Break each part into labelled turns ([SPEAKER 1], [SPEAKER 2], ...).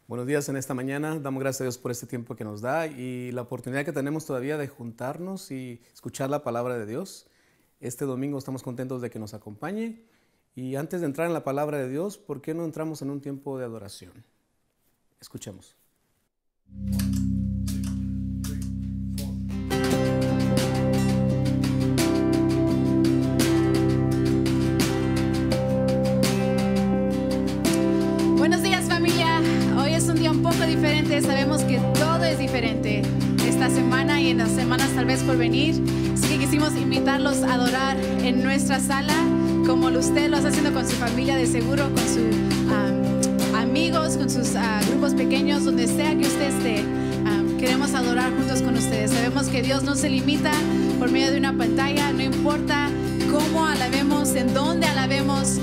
[SPEAKER 1] Buenos días en esta mañana. Damos gracias a Dios por este tiempo que nos da y la oportunidad que tenemos todavía de juntarnos y escuchar la palabra de Dios. Este domingo estamos contentos de que nos acompañe. Y antes de entrar en la palabra de Dios, ¿por qué no entramos en un tiempo de adoración? Escuchemos.
[SPEAKER 2] Buenos días, familia. Hoy es un día un poco diferente. Sabemos que todo es diferente esta semana y en las semanas tal vez por venir. Así que quisimos invitarlos a adorar en nuestra sala, como usted lo está haciendo con su familia, de seguro, con sus amigos, con sus grupos pequeños, donde sea que usted esté. Queremos adorar juntos con ustedes. Sabemos que Dios no se limita por medio de una pantalla, no importa cómo alabemos, en dónde alabemos.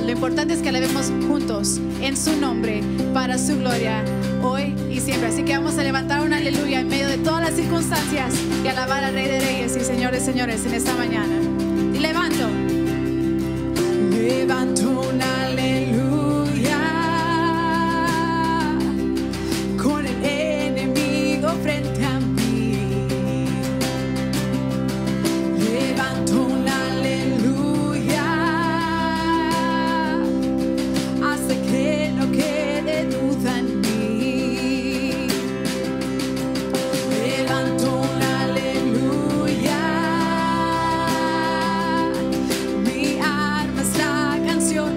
[SPEAKER 2] Lo importante es que alabemos juntos en su nombre, para su gloria, hoy y siempre. Así que vamos a levantar un aleluya en medio de todas las circunstancias y alabar al Rey de Reyes y Señores, Señores en esta mañana. Y levanto un aleluya con el enemigo frente a mí. Levanto un aleluya hasta que no quede duda en mí. Levanto un aleluya, mi alma es la canción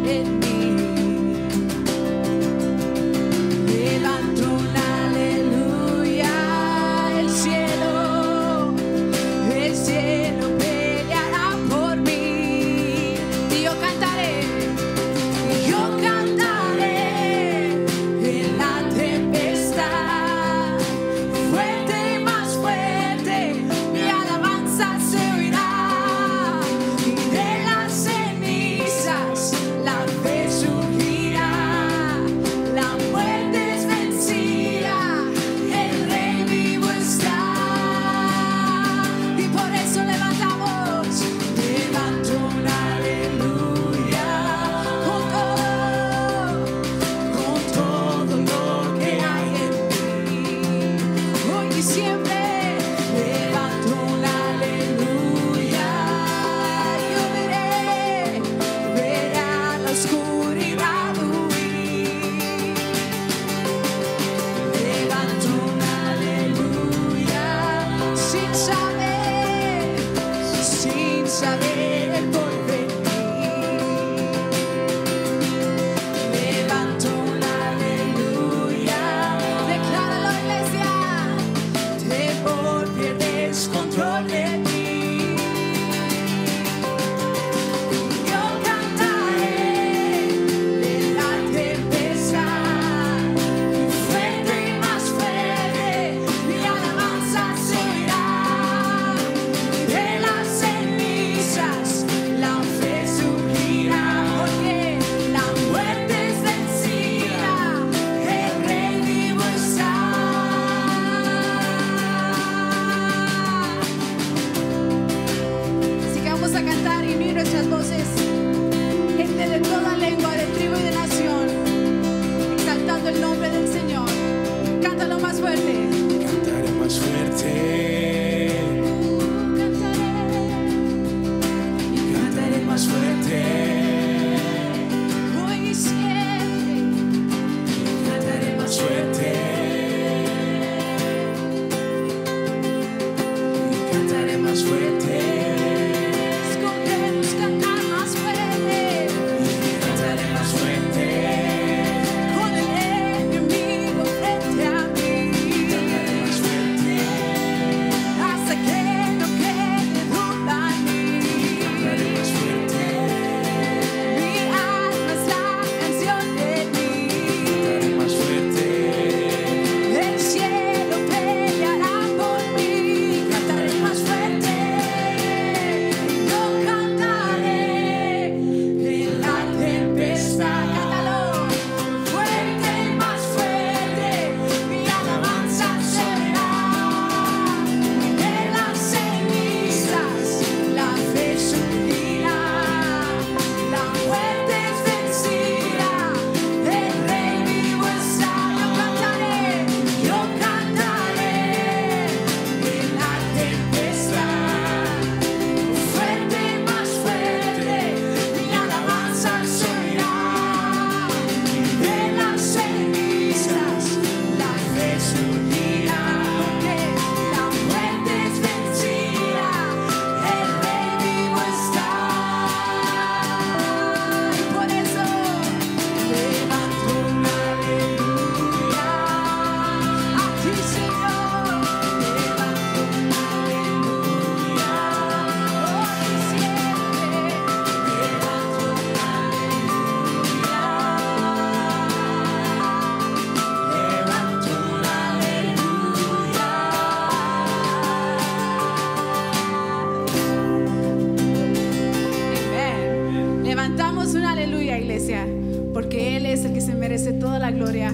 [SPEAKER 2] la gloria,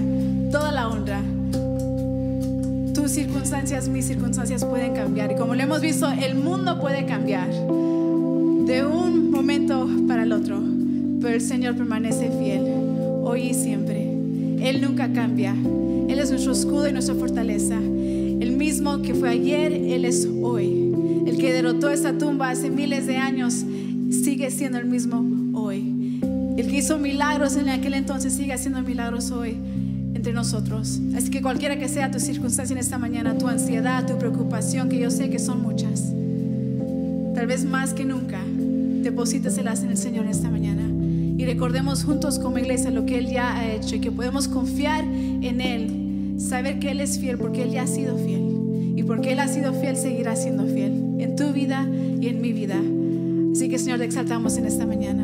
[SPEAKER 2] toda la honra. Tus circunstancias, mis circunstancias pueden cambiar. Y como lo hemos visto, el mundo puede cambiar de un momento para el otro. Pero el Señor permanece fiel hoy y siempre. Él nunca cambia. Él es nuestro escudo y nuestra fortaleza. El mismo que fue ayer, Él es hoy. El que derrotó esta tumba hace miles de años sigue siendo el mismo hoy. El que hizo milagros en aquel entonces sigue haciendo milagros hoy entre nosotros. Así que cualquiera que sea tu circunstancia en esta mañana, tu ansiedad, tu preocupación, que yo sé que son muchas, tal vez más que nunca, deposítaselas en el Señor esta mañana. Y recordemos juntos como iglesia lo que Él ya ha hecho y que podemos confiar en Él, saber que Él es fiel porque Él ya ha sido fiel. Y porque Él ha sido fiel, seguirá siendo fiel en tu vida y en mi vida. Así que, Señor, te exaltamos en esta mañana.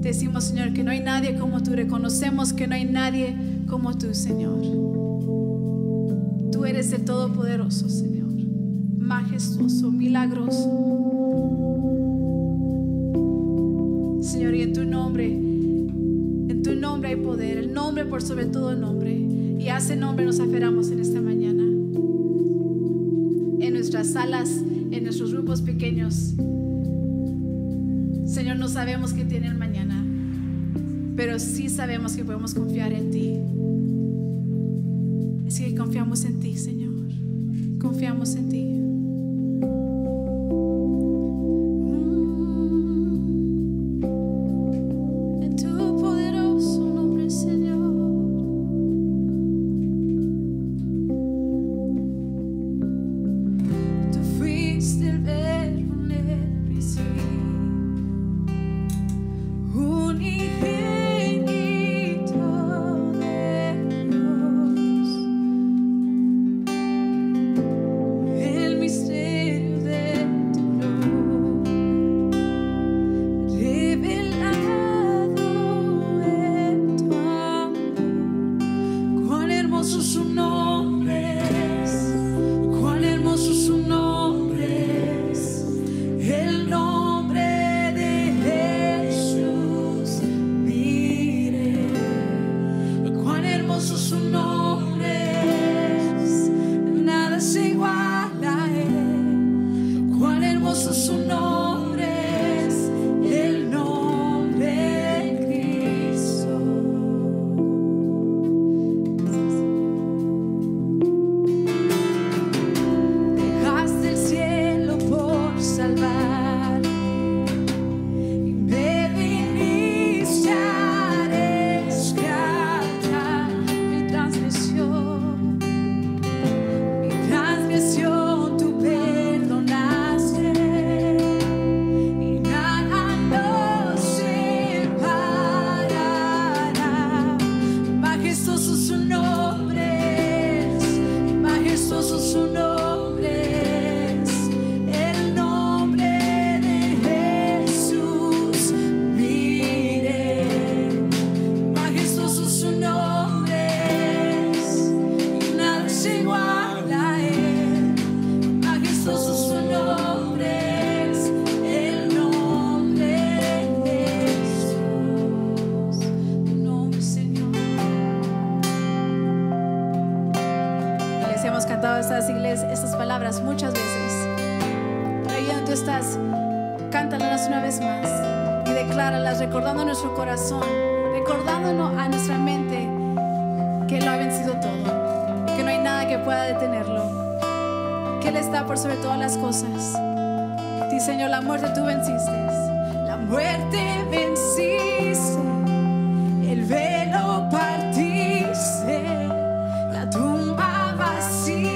[SPEAKER 2] Te decimos, Señor, que no hay nadie como tú. Reconocemos que no hay nadie como tú, Señor. Tú eres el Todopoderoso, Señor. Majestuoso, milagroso. Señor, y en tu nombre hay poder, el nombre por sobre todo nombre, y a ese nombre nos aferramos en esta mañana, en nuestras salas, en nuestros grupos pequeños. Señor, no sabemos qué tiene el mañana, pero sí sabemos que podemos confiar en ti. Así que confiamos en ti, Señor, confiamos en ti. Estas palabras muchas veces, pero ahí donde tú estás, cántalas una vez más y decláralas, recordando nuestro corazón, recordándonos a nuestra mente que Él lo ha vencido todo, que no hay nada que pueda detenerlo, que Él está por sobre todas las cosas. Sí, Señor, la muerte tú venciste, la muerte venciste, el velo partiste, la tumba vacía.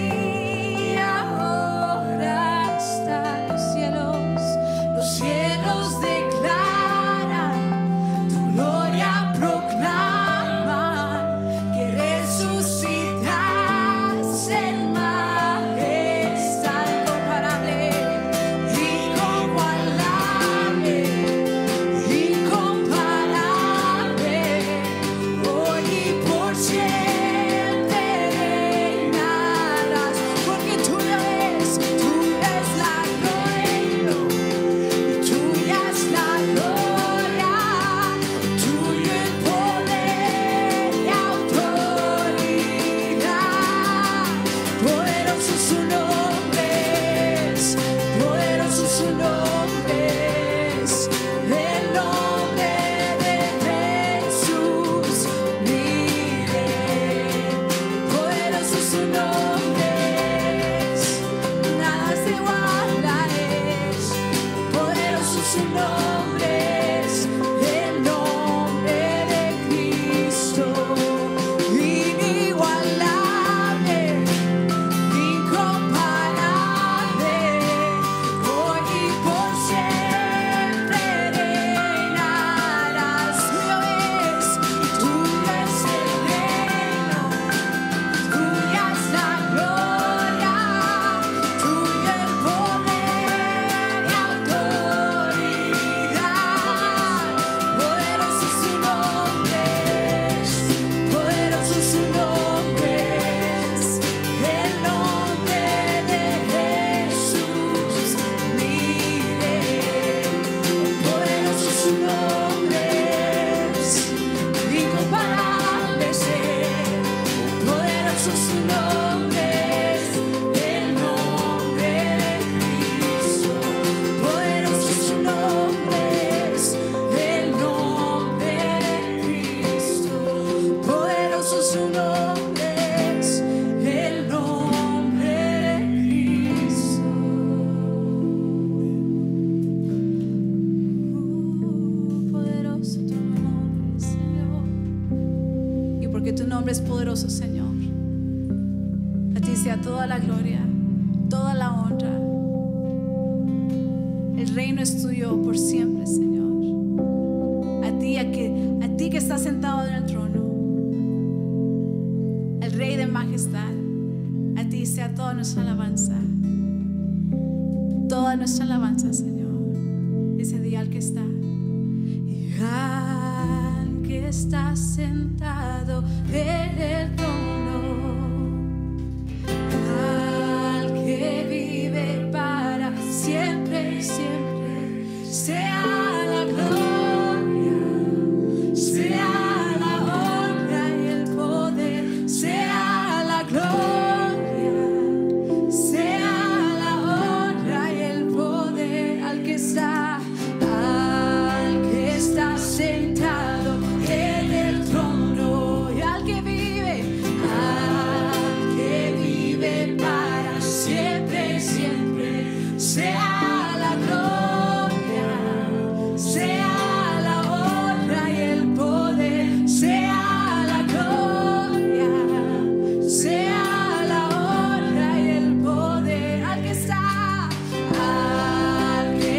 [SPEAKER 3] Incomparable.
[SPEAKER 2] porque tu nombre es poderoso, Señor. A ti sea toda la gloria, toda la honra. El reino es tuyo por siempre, Señor. A ti que estás sentado en el trono, el Rey de majestad, a ti sea toda nuestra alabanza. Toda nuestra alabanza, Señor. Ese día al que está. Y al que está sentado en el trono, al que vive para siempre y siempre, sea la gloria, sea la honra y el poder, sea la gloria, sea la honra y el poder al que está sentado en el trono y al que vive para siempre, siempre, sea la gloria, sea la honra y el poder, sea la gloria, sea la honra y el poder al que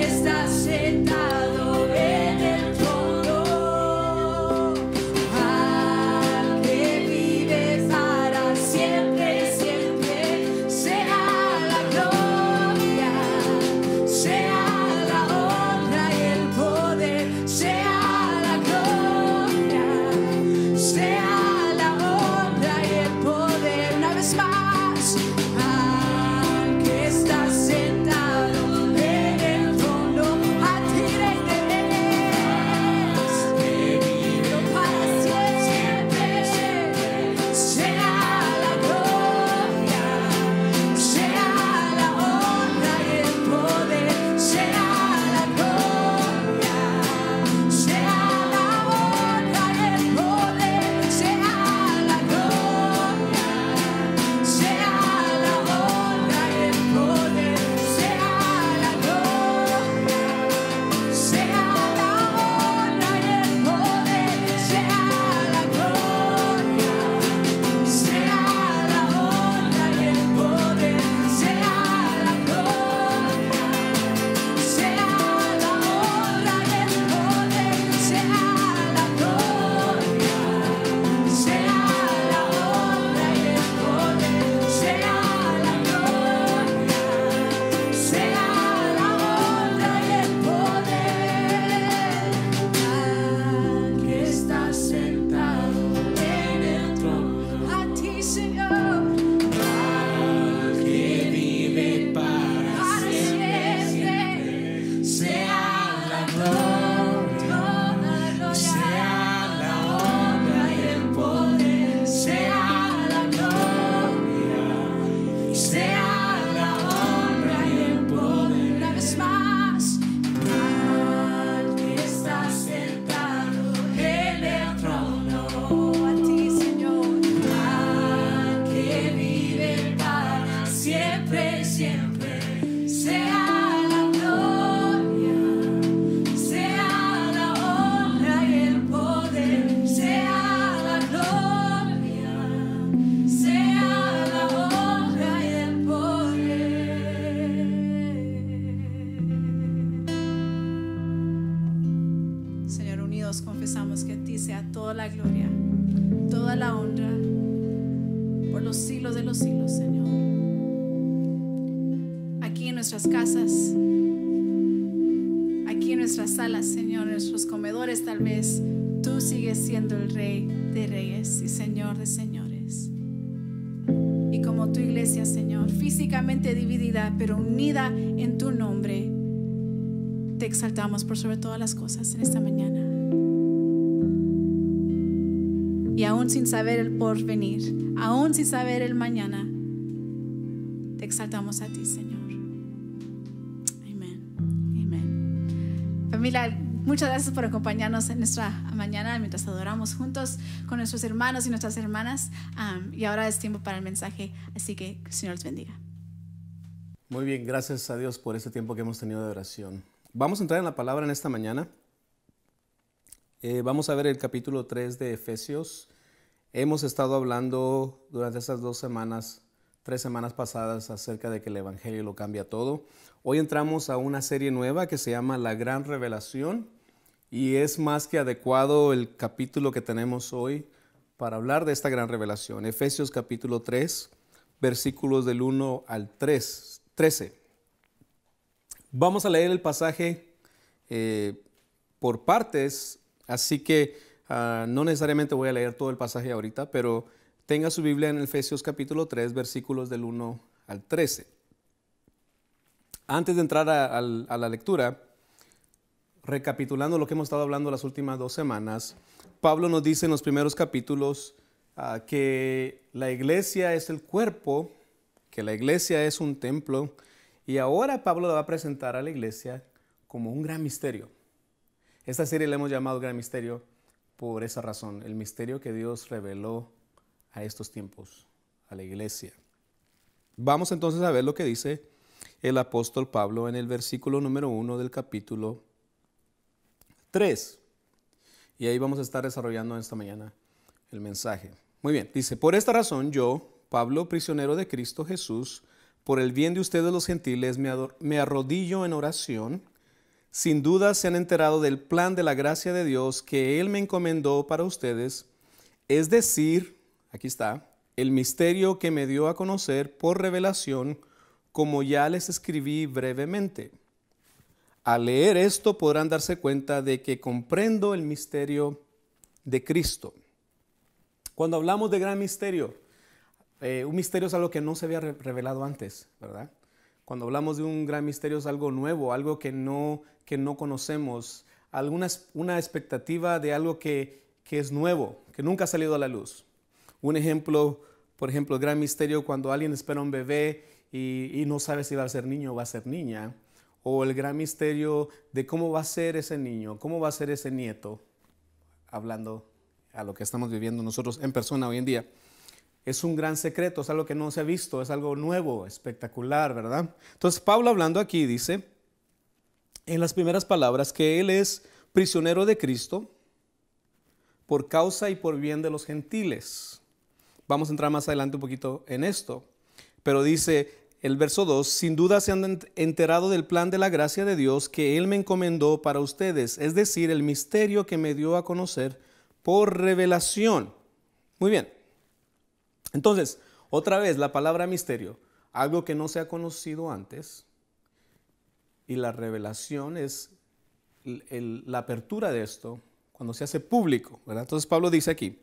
[SPEAKER 2] está sentado en el trono, al que vive para siempre, siempre, sea la gloria, sea la honra y el poder, sea la gloria, sea la honra y el poder. Una vez más, al que está sentado en el trono, a ti Rey de Reyes, pero para siempre, sea la gloria, sea la honra y el poder, sea la gloria, sea la honra y el poder, sea la gloria, sea la honra y el poder, sea la gloria, sea la honra y el poder, sea la gloria, sea la honra y el poder, sea la gloria, sea la honra y el poder, sea la gloria, sea la honra y el poder, sea la gloria, sea la honra y el poder al que está sentado en el trono, a ti, Señor, al que vive para siempre, sea la gloria, sea la honra y el poder, sea la gloria, sea la honra y el poder. Una vez más, al que está sentado en el trono, a ti, Señor, al que vive para siempre, siempre, sea la gloria, sea la honra y el poder, sea la gloria, sea la honra y el poder. Señor, unidos confesamos que a ti sea toda la gloria, toda la honra por los siglos de los siglos, Señor. Aquí en nuestras casas, aquí en nuestras salas, Señor, en nuestros comedores tal vez, tú sigues siendo el Rey de Reyes y Señor de Señores. Y como tu iglesia, Señor, físicamente dividida pero unida en tu nombre, te exaltamos por sobre todas las cosas en esta mañana. Y aún sin saber el porvenir, aún sin saber el mañana, te exaltamos a ti, Señor. Amén. Amén. Familia, muchas gracias por acompañarnos en nuestra mañana mientras adoramos juntos con nuestros hermanos y nuestras hermanas. Y ahora es tiempo para el mensaje, así que el Señor les bendiga.
[SPEAKER 1] Muy bien, gracias a Dios por este tiempo que hemos tenido de oración. Vamos a entrar en la palabra en esta mañana. Vamos a ver el capítulo 3 de Efesios. Hemos estado hablando durante estas 3 semanas pasadas acerca de que el Evangelio lo cambia todo. Hoy entramos a una serie nueva que se llama La Gran Revelación y es más que adecuado el capítulo que tenemos hoy para hablar de esta gran revelación. Efesios capítulo 3, versículos del 1 al 13. Vamos a leer el pasaje por partes, así que no necesariamente voy a leer todo el pasaje ahorita, pero tenga su Biblia en Efesios capítulo 3, versículos del 1 al 13. Antes de entrar a la lectura, recapitulando lo que hemos estado hablando las últimas 2 semanas, Pablo nos dice en los primeros capítulos que la iglesia es el cuerpo, que la iglesia es un templo, y ahora Pablo le va a presentar a la iglesia como un gran misterio. Esta serie le hemos llamado Gran Misterio por esa razón, el misterio que Dios reveló a estos tiempos, a la iglesia. Vamos entonces a ver lo que dice el apóstol Pablo en el versículo número 1 del capítulo 3. Y ahí vamos a estar desarrollando esta mañana el mensaje. Muy bien, dice, por esta razón yo, Pablo, prisionero de Cristo Jesús, por el bien de ustedes los gentiles, me arrodillo en oración. Sin duda se han enterado del plan de la gracia de Dios que Él me encomendó para ustedes, es decir, aquí está, el misterio que me dio a conocer por revelación, como ya les escribí brevemente. Al leer esto podrán darse cuenta de que comprendo el misterio de Cristo. Cuando hablamos de gran misterio, un misterio es algo que no se había revelado antes, ¿verdad? Cuando hablamos de un gran misterio es algo nuevo, algo que no conocemos, una expectativa de algo que es nuevo, que nunca ha salido a la luz. Un ejemplo, por ejemplo, el gran misterio cuando alguien espera un bebé y no sabe si va a ser niño o va a ser niña. O el gran misterio de cómo va a ser ese niño, cómo va a ser ese nieto, hablando a lo que estamos viviendo nosotros en persona hoy en día. Es un gran secreto, es algo que no se ha visto, es algo nuevo, espectacular, ¿verdad? Entonces Pablo hablando aquí dice, en las primeras palabras, que él es prisionero de Cristo por causa y por bien de los gentiles. Vamos a entrar más adelante un poquito en esto, pero dice el verso 2, sin duda se han enterado del plan de la gracia de Dios que Él me encomendó para ustedes, es decir, el misterio que me dio a conocer por revelación. Muy bien. Entonces, otra vez, la palabra misterio, algo que no se ha conocido antes, y la revelación es la apertura de esto cuando se hace público, ¿verdad? Entonces Pablo dice aquí,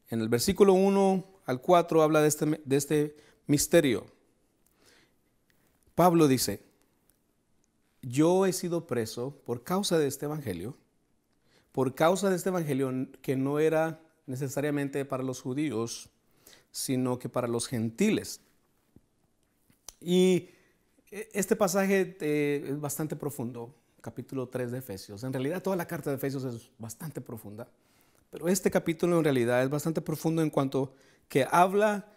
[SPEAKER 1] en el versículo 1 al 4 habla de este misterio. Pablo dice, yo he sido preso por causa de este evangelio que no era necesariamente para los judíos, sino que para los gentiles. Y este pasaje es bastante profundo, capítulo 3 de Efesios. En realidad toda la carta de Efesios es bastante profunda, pero este capítulo en realidad es bastante profundo en cuanto que habla,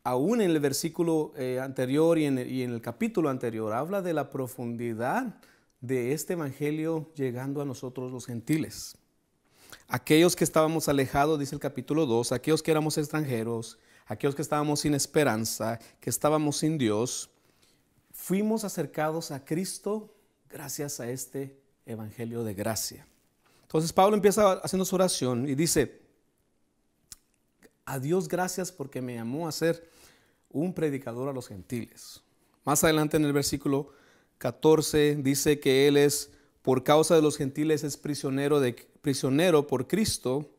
[SPEAKER 1] aún en el versículo anterior y en el capítulo anterior, habla de la profundidad de este evangelio llegando a nosotros los gentiles. Aquellos que estábamos alejados, dice el capítulo 2, aquellos que éramos extranjeros, aquellos que estábamos sin esperanza, que estábamos sin Dios, fuimos acercados a Cristo gracias a este evangelio de gracia. Entonces Pablo empieza haciendo su oración y dice, a Dios gracias porque me llamó a ser un predicador a los gentiles. Más adelante en el versículo 14 dice que él es, por causa de los gentiles, es prisionero por Cristo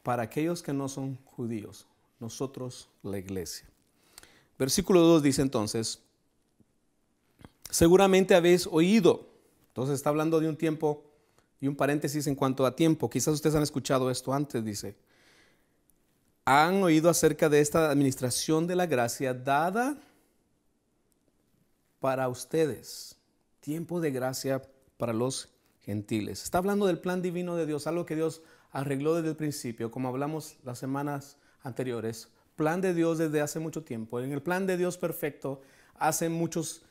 [SPEAKER 1] para aquellos que no son judíos, nosotros la iglesia. Versículo 2 dice entonces, seguramente habéis oído. Entonces está hablando de un tiempo y un paréntesis en cuanto a tiempo. Quizás ustedes han escuchado esto antes, dice. Han oído acerca de esta administración de la gracia dada para ustedes. Tiempo de gracia para los gentiles. Está hablando del plan divino de Dios, algo que Dios arregló desde el principio, como hablamos las semanas anteriores. Plan de Dios desde hace mucho tiempo. En el plan de Dios perfecto, hace muchos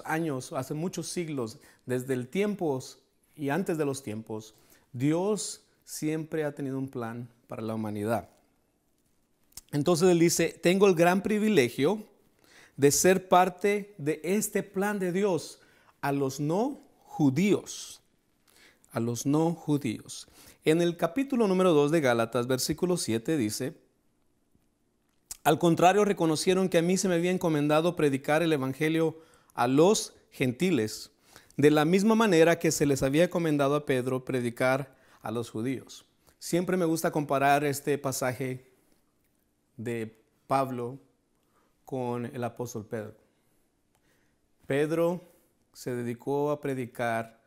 [SPEAKER 1] años, hace muchos siglos, desde el tiempo y antes de los tiempos, Dios siempre ha tenido un plan para la humanidad. Entonces él dice, tengo el gran privilegio de ser parte de este plan de Dios a los no judíos. A los no judíos. En el capítulo número 2 de Gálatas, versículo 7 dice, al contrario, reconocieron que a mí se me había encomendado predicar el evangelio a los gentiles, de la misma manera que se les había encomendado a Pedro predicar a los judíos. Siempre me gusta comparar este pasaje de Pablo con el apóstol Pedro. Pedro se dedicó a predicar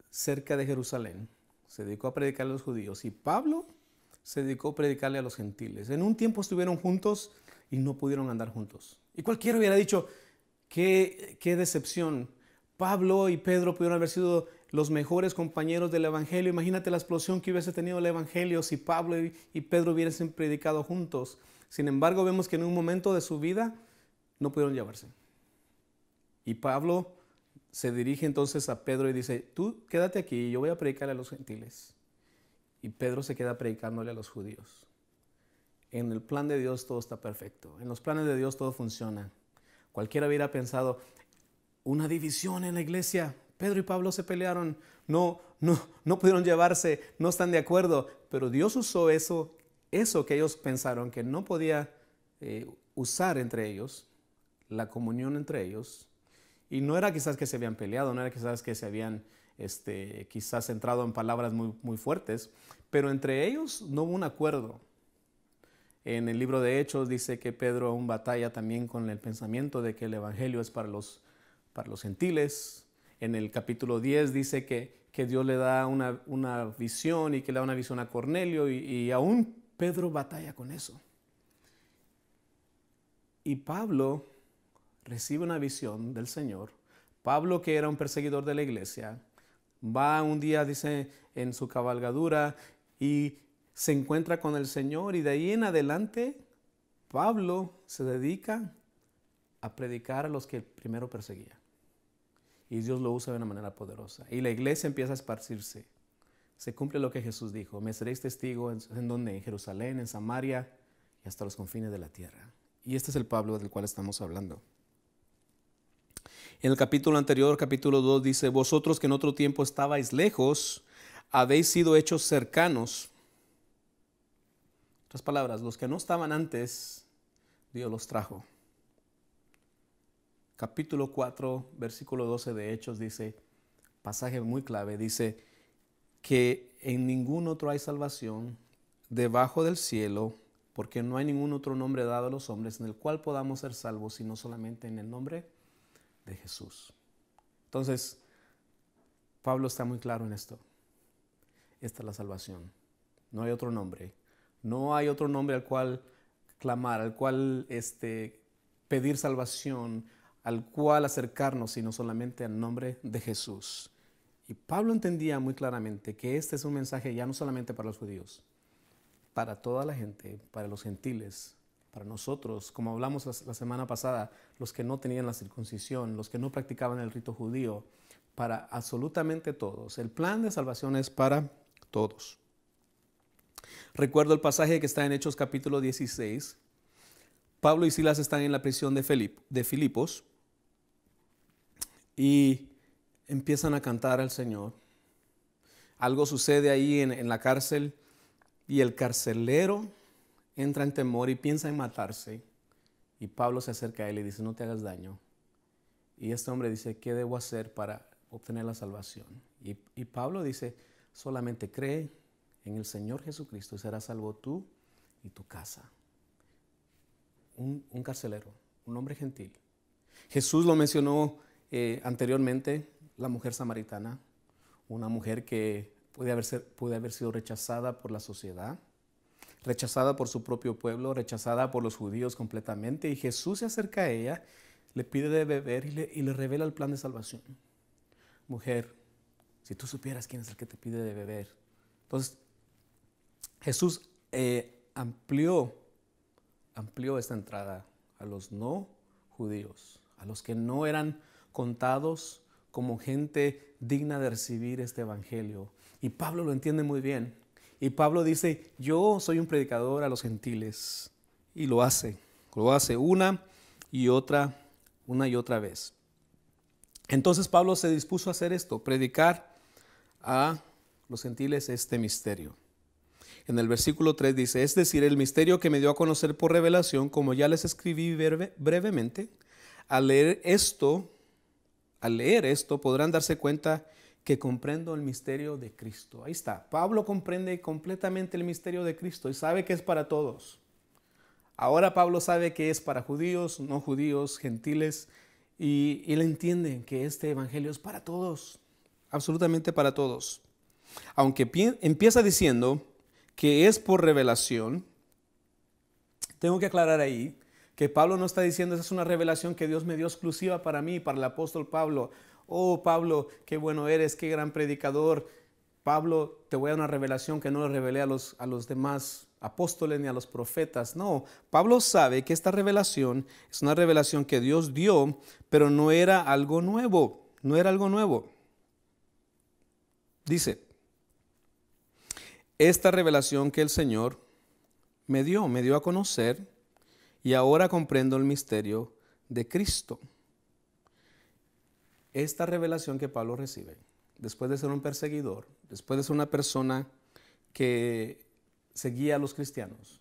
[SPEAKER 1] cerca de Jerusalén, se dedicó a predicar a los judíos, y Pablo se dedicó a predicarle a los gentiles. En un tiempo estuvieron juntos y no pudieron andar juntos. Y cualquiera hubiera dicho, qué decepción. Pablo y Pedro pudieron haber sido los mejores compañeros del evangelio. Imagínate la explosión que hubiese tenido el evangelio si Pablo y Pedro hubiesen predicado juntos. Sin embargo, vemos que en un momento de su vida no pudieron llevarse. Y Pablo se dirige entonces a Pedro y dice, tú quédate aquí, yo voy a predicarle a los gentiles. Y Pedro se queda predicándole a los judíos. En el plan de Dios todo está perfecto. En los planes de Dios todo funciona. Cualquiera hubiera pensado, una división en la iglesia. Pedro y Pablo se pelearon. No pudieron llevarse, no están de acuerdo. Pero Dios usó eso que ellos pensaron que no podía usar entre ellos, la comunión entre ellos. Y no era quizás que se habían peleado, no era quizás que se habían quizás entrado en palabras muy fuertes, pero entre ellos no hubo un acuerdo. En el libro de Hechos dice que Pedro aún batalla también con el pensamiento de que el evangelio es para los gentiles. En el capítulo 10 dice que Dios le da una visión y que le da una visión a Cornelio y aún Pedro batalla con eso. Y Pablo recibe una visión del Señor. Pablo, que era un perseguidor de la iglesia, va un día, dice, en su cabalgadura y se encuentra con el Señor, y de ahí en adelante Pablo se dedica a predicar a los que primero perseguía. Y Dios lo usa de una manera poderosa. Y la iglesia empieza a esparcirse. Se cumple lo que Jesús dijo, me seréis testigo en donde, en Jerusalén, en Samaria y hasta los confines de la tierra. Y este es el Pablo del cual estamos hablando. En el capítulo anterior, capítulo 2, dice, vosotros que en otro tiempo estabais lejos, habéis sido hechos cercanos. En otras palabras, los que no estaban antes, Dios los trajo. Capítulo 4, versículo 12 de Hechos dice, pasaje muy clave, dice que en ningún otro hay salvación debajo del cielo, porque no hay ningún otro nombre dado a los hombres en el cual podamos ser salvos, sino solamente en el nombre de Jesús. Entonces, Pablo está muy claro en esto. Esta es la salvación. No hay otro nombre. No hay otro nombre al cual clamar, al cual pedir salvación, al cual acercarnos, sino solamente al nombre de Jesús. Y Pablo entendía muy claramente que este es un mensaje ya no solamente para los judíos, para toda la gente, para los gentiles, para nosotros, como hablamos la semana pasada, los que no tenían la circuncisión, los que no practicaban el rito judío, para absolutamente todos. El plan de salvación es para todos. Recuerdo el pasaje que está en Hechos capítulo 16. Pablo y Silas están en la prisión de Filipos y empiezan a cantar al Señor. Algo sucede ahí en la cárcel y el carcelero entra en temor y piensa en matarse. Y Pablo se acerca a él y dice, no te hagas daño. Y este hombre dice, ¿qué debo hacer para obtener la salvación? Y Pablo dice, solamente cree en el Señor Jesucristo y serás salvo tú y tu casa. Un carcelero, un hombre gentil. Jesús lo mencionó anteriormente, la mujer samaritana, una mujer que puede haber sido rechazada por la sociedad, rechazada por su propio pueblo, rechazada por los judíos completamente, y Jesús se acerca a ella, le pide de beber y le revela el plan de salvación. Mujer, si tú supieras quién es el que te pide de beber. Entonces, Jesús amplió esta entrada a los no judíos, a los que no eran contados como gente digna de recibir este evangelio. Y Pablo lo entiende muy bien. Y Pablo dice, yo soy un predicador a los gentiles. Y lo hace una y otra vez. Entonces Pablo se dispuso a hacer esto, predicar a los gentiles este misterio. En el versículo 3 dice, es decir, el misterio que me dio a conocer por revelación, como ya les escribí brevemente. Al leer esto podrán darse cuenta que comprendo el misterio de Cristo. Ahí está, Pablo comprende completamente el misterio de Cristo y sabe que es para todos. Ahora Pablo sabe que es para judíos, no judíos, gentiles, y él entiende que este evangelio es para todos, absolutamente para todos. Aunque empieza diciendo que es por revelación, tengo que aclarar ahí que Pablo no está diciendo esa es una revelación que Dios me dio exclusiva para mí, para el apóstol Pablo. Oh Pablo, qué bueno eres, qué gran predicador. Pablo, te voy a dar una revelación que no le revelé a los demás apóstoles ni a los profetas. No, Pablo sabe que esta revelación es una revelación que Dios dio, pero no era algo nuevo, no era algo nuevo. Dice, esta revelación que el Señor me dio a conocer y ahora comprendo el misterio de Cristo. Esta revelación que Pablo recibe, después de ser un perseguidor, después de ser una persona que seguía a los cristianos,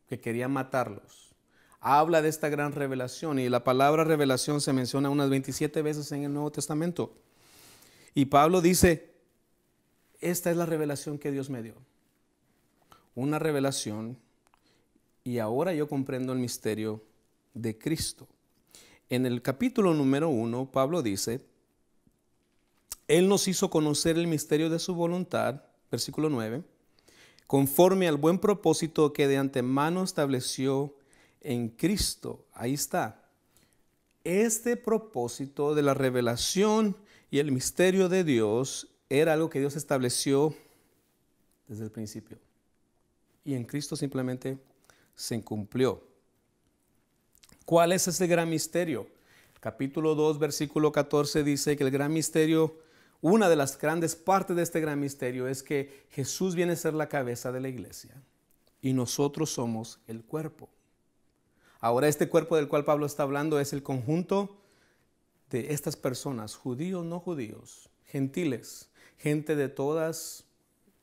[SPEAKER 1] que quería matarlos, habla de esta gran revelación y la palabra revelación se menciona unas 27 veces en el Nuevo Testamento. Y Pablo dice, esta es la revelación que Dios me dio. Una revelación y ahora yo comprendo el misterio de Cristo. En el capítulo número 1, Pablo dice, Él nos hizo conocer el misterio de su voluntad, versículo 9, conforme al buen propósito que de antemano estableció en Cristo. Ahí está. Este propósito de la revelación y el misterio de Dios era algo que Dios estableció desde el principio. Y en Cristo simplemente se cumplió. ¿Cuál es ese gran misterio? Capítulo 2, versículo 14 dice que el gran misterio, una de las grandes partes de este gran misterio es que Jesús viene a ser la cabeza de la iglesia y nosotros somos el cuerpo. Ahora este cuerpo del cual Pablo está hablando es el conjunto de estas personas, judíos, no judíos, gentiles, gente de todas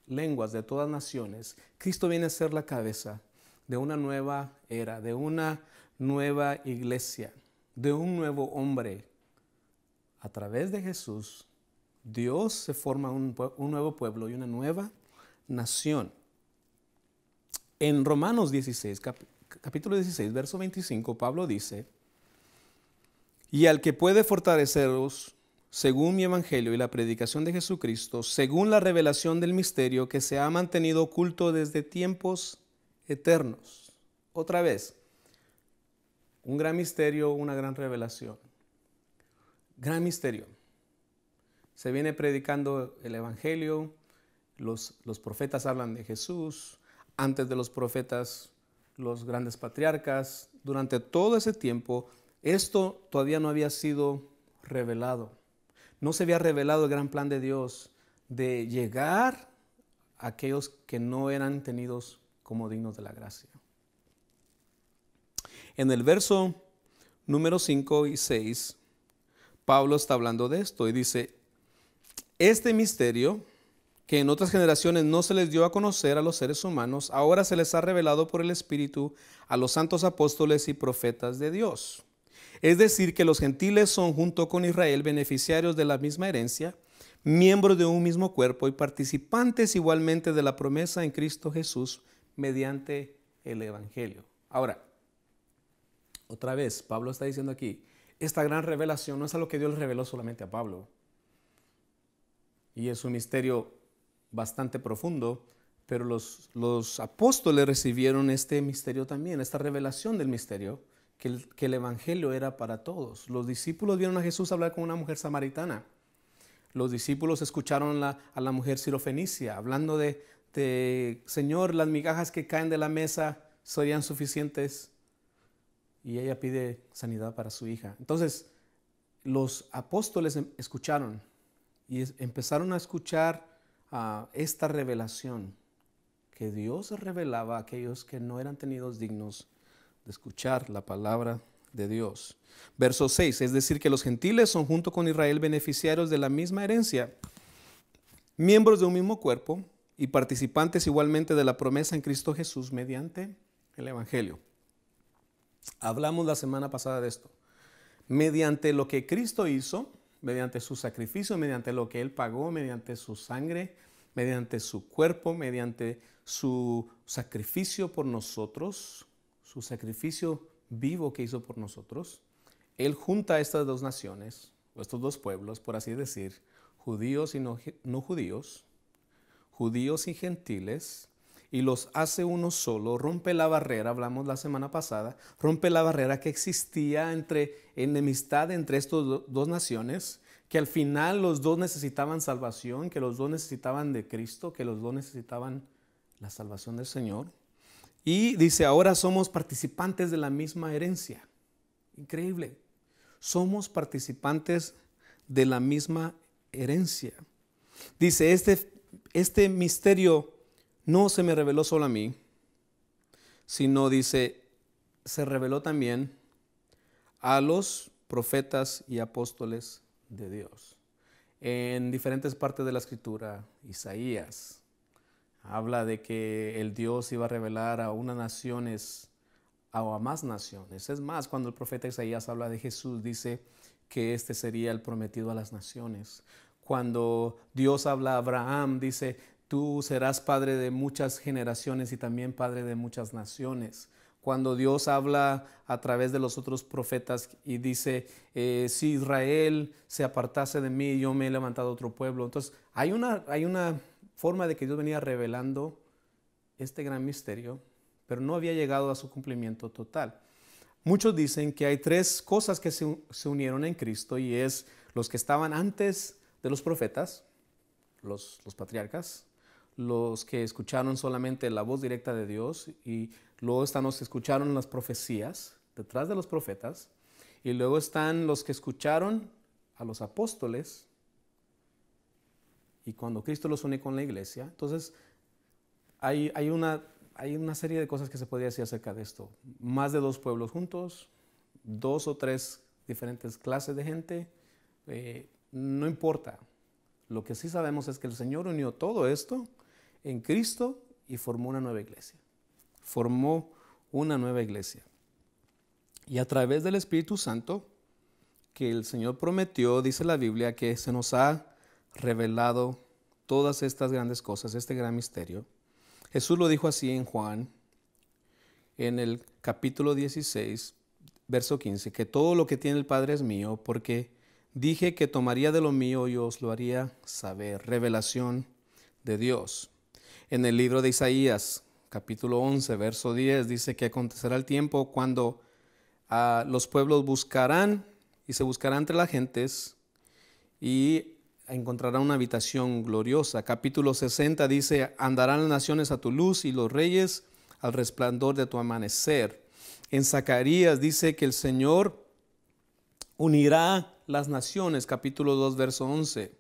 [SPEAKER 1] lenguas, de todas naciones. Cristo viene a ser la cabeza de una nueva era, de una nueva iglesia, de un nuevo hombre. A través de Jesús, Dios se forma un nuevo pueblo y una nueva nación. En Romanos 16, capítulo 16, verso 25, Pablo dice, y al que puede fortaleceros según mi evangelio y la predicación de Jesucristo, según la revelación del misterio que se ha mantenido oculto desde tiempos eternos. Otra vez, un gran misterio, una gran revelación. Gran misterio. Se viene predicando el evangelio, los profetas hablan de Jesús, antes de los profetas, los grandes patriarcas. Durante todo ese tiempo, esto todavía no había sido revelado. No se había revelado el gran plan de Dios de llegar a aquellos que no eran tenidos como dignos de la gracia. En el verso número 5 y 6, Pablo está hablando de esto y dice, este misterio que en otras generaciones no se les dio a conocer a los seres humanos, ahora se les ha revelado por el Espíritu a los santos apóstoles y profetas de Dios. Es decir, que los gentiles son junto con Israel beneficiarios de la misma herencia, miembros de un mismo cuerpo y participantes igualmente de la promesa en Cristo Jesús mediante el Evangelio. Ahora, otra vez, Pablo está diciendo aquí, esta gran revelación no es algo que Dios le reveló solamente a Pablo. Y es un misterio bastante profundo, pero los apóstoles recibieron este misterio también, esta revelación del misterio, que el evangelio era para todos. Los discípulos vieron a Jesús hablar con una mujer samaritana. Los discípulos escucharon a la mujer sirofenicia hablando de Señor, las migajas que caen de la mesa serían suficientes. Y ella pide sanidad para su hija. Entonces, los apóstoles escucharon y empezaron a escuchar esta revelación que Dios revelaba a aquellos que no eran tenidos dignos de escuchar la palabra de Dios. Verso 6, es decir, que los gentiles son junto con Israel beneficiarios de la misma herencia, miembros de un mismo cuerpo y participantes igualmente de la promesa en Cristo Jesús mediante el Evangelio. Hablamos la semana pasada de esto. Mediante lo que Cristo hizo, mediante su sacrificio, mediante lo que Él pagó, mediante su sangre, mediante su cuerpo, mediante su sacrificio por nosotros, su sacrificio vivo que hizo por nosotros, Él junta a estas dos naciones, o estos dos pueblos, por así decir, judíos y no judíos, judíos y gentiles, y los hace uno solo, rompe la barrera, hablamos la semana pasada, rompe la barrera que existía entre enemistad entre estas dos naciones, que al final los dos necesitaban salvación, que los dos necesitaban de Cristo, que los dos necesitaban la salvación del Señor. Y dice, ahora somos participantes de la misma herencia. Increíble. Somos participantes de la misma herencia. Dice, este misterio no se me reveló solo a mí, sino, dice, se reveló también a los profetas y apóstoles de Dios. En diferentes partes de la Escritura, Isaías habla de que el Dios iba a revelar a unas naciones o a más naciones. Es más, cuando el profeta Isaías habla de Jesús, dice que este sería el prometido a las naciones. Cuando Dios habla a Abraham, dice, tú serás padre de muchas generaciones y también padre de muchas naciones. Cuando Dios habla a través de los otros profetas y dice, si Israel se apartase de mí, yo me he levantado otro pueblo. Entonces, hay una forma de que Dios venía revelando este gran misterio, pero no había llegado a su cumplimiento total. Muchos dicen que hay tres cosas que se unieron en Cristo, y es los que estaban antes de los profetas, los patriarcas, los que escucharon solamente la voz directa de Dios, y luego están los que escucharon las profecías detrás de los profetas, y luego están los que escucharon a los apóstoles, y cuando Cristo los une con la iglesia. Entonces hay una serie de cosas que se podría decir acerca de esto. Más de dos pueblos juntos, dos o tres diferentes clases de gente, no importa. Lo que sí sabemos es que el Señor unió todo esto en Cristo y formó una nueva iglesia. Formó una nueva iglesia. Y a través del Espíritu Santo que el Señor prometió, dice la Biblia, que se nos ha revelado todas estas grandes cosas, este gran misterio. Jesús lo dijo así en Juan, en el capítulo 16, verso 15, que todo lo que tiene el Padre es mío, porque dije que tomaría de lo mío y os lo haría saber. Revelación de Dios. En el libro de Isaías, capítulo 11, verso 10, dice que acontecerá el tiempo cuando los pueblos buscarán y se buscarán entre las gentes y encontrarán una habitación gloriosa. Capítulo 60 dice, andarán las naciones a tu luz y los reyes al resplandor de tu amanecer. En Zacarías dice que el Señor unirá las naciones, capítulo 2, verso 11.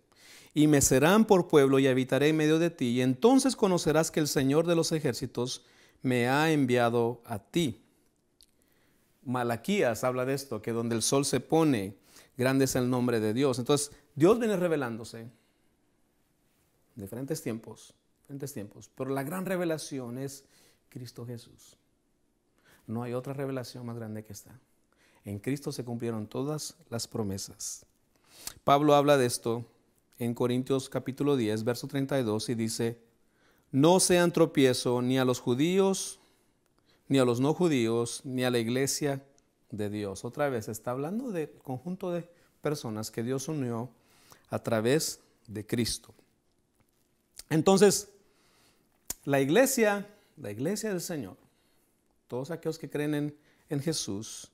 [SPEAKER 1] Y me serán por pueblo y habitaré en medio de ti, y entonces conocerás que el Señor de los ejércitos me ha enviado a ti. Malaquías habla de esto, que donde el sol se pone, grande es el nombre de Dios. Entonces, Dios viene revelándose en diferentes tiempos, pero la gran revelación es Cristo Jesús. No hay otra revelación más grande que esta. En Cristo se cumplieron todas las promesas. Pablo habla de esto en Corintios capítulo 10, verso 32, y dice, no sean tropiezo ni a los judíos, ni a los no judíos, ni a la iglesia de Dios. Otra vez está hablando del conjunto de personas que Dios unió a través de Cristo. Entonces, la iglesia del Señor, todos aquellos que creen en Jesús,